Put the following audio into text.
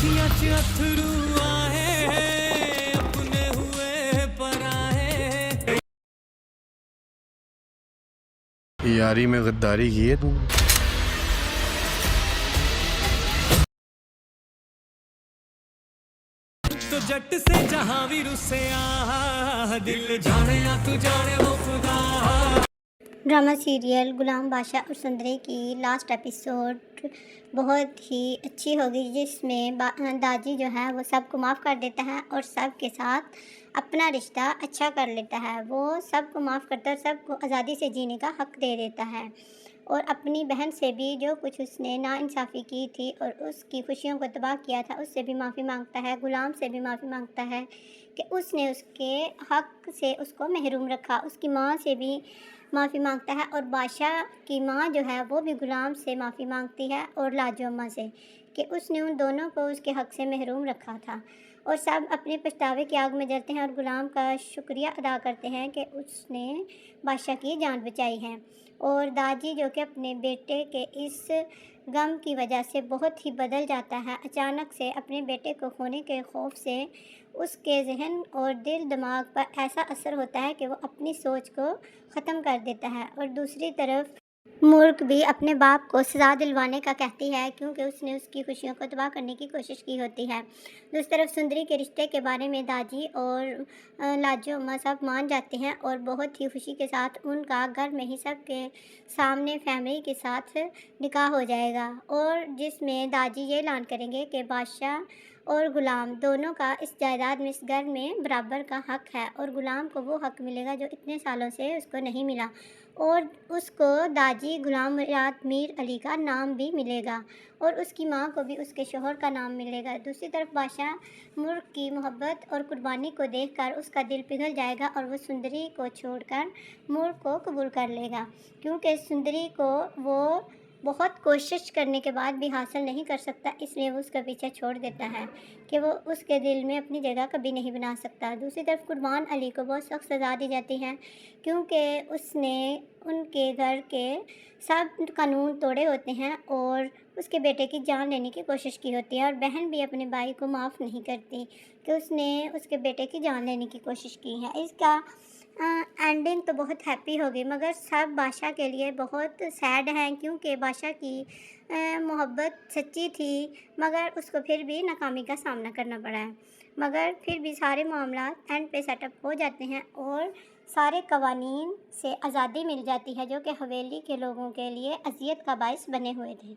अखियां च अथरू आए अपने हुए पराए। यारी में गद्दारी की है तूने। तो जट से जहां भी रुसे आ दिल जाने या तू जाने वो खुदा। ड्रामा सीरियल गुलाम बादशाह और सुंदरी की लास्ट एपिसोड बहुत ही अच्छी होगी, जिसमें दाजी जो है वो सबको माफ़ कर देता है और सब के साथ अपना रिश्ता अच्छा कर लेता है। वो सबको माफ़ करता है और सबको आज़ादी से जीने का हक़ दे देता है, और अपनी बहन से भी जो कुछ उसने नाइंसाफ़ी की थी और उसकी खुशियों को तबाह किया था उससे भी माफ़ी मांगता है। गुलाम से भी माफ़ी मांगता है कि उसने उसके हक़ से उसको महरूम रखा। उसकी माँ से भी माफ़ी मांगता है, और बादशाह की माँ जो है वो भी गुलाम से माफ़ी मांगती है और लाजो अम्मा से कि उसने उन दोनों को उसके हक़ से महरूम रखा था। और सब अपने पछतावे की आग में जलते हैं और गुलाम का शुक्रिया अदा करते हैं कि उसने बादशाह की जान बचाई है। और दाजी जो कि अपने बेटे के इस गम की वजह से बहुत ही बदल जाता है। अचानक से अपने बेटे को खोने के खौफ से उसके ज़हन और दिल दिमाग पर ऐसा असर होता है कि वो अपनी सोच को ख़त्म कर देता है। और दूसरी तरफ मूर्ख भी अपने बाप को सज़ा दिलवाने का कहती है, क्योंकि उसने उसकी खुशियों को तबाह करने की कोशिश की होती है। दूसरी तरफ सुंदरी के रिश्ते के बारे में दादी और लाजो अम्मा सब मान जाते हैं और बहुत ही खुशी के साथ उनका घर में ही सब के सामने फैमिली के साथ निकाह हो जाएगा, और जिसमें दादी ये ऐलान करेंगे कि बादशाह और गुलाम दोनों का इस जायदाद में, इस घर में बराबर का हक़ है, और गुलाम को वो हक़ मिलेगा जो इतने सालों से उसको नहीं मिला, और उसको दाजी गुलाम मुराद मीर अली का नाम भी मिलेगा, और उसकी माँ को भी उसके शोहर का नाम मिलेगा। दूसरी तरफ बादशाह मुल्क की मोहब्बत और कुर्बानी को देखकर उसका दिल पिघल जाएगा और वो सुंदरी को छोड़कर मुल्क को कबूल कर लेगा, क्योंकि सुंदरी को वो बहुत कोशिश करने के बाद भी हासिल नहीं कर सकता, इसलिए वो उसका पीछा छोड़ देता है कि वो उसके दिल में अपनी जगह कभी नहीं बना सकता। दूसरी तरफ कुर्बान अली को बहुत सख्त सज़ा दी जाती है, क्योंकि उसने उनके घर के सब कानून तोड़े होते हैं और उसके बेटे की जान लेने की कोशिश की होती है। और बहन भी अपने भाई को माफ़ नहीं करती कि उसने उसके बेटे की जान लेने की कोशिश की है। इसका एंडिंग तो बहुत हैप्पी होगी, मगर सब बादशाह के लिए बहुत सैड हैं, क्योंकि बादशाह की मोहब्बत सच्ची थी, मगर उसको फिर भी नाकामी का सामना करना पड़ा है। मगर फिर भी सारे मामला एंड पे सेटअप हो जाते हैं और सारे कवानीन से आज़ादी मिल जाती है, जो कि हवेली के लोगों के लिए अज़ियत का बाइस बने हुए थे।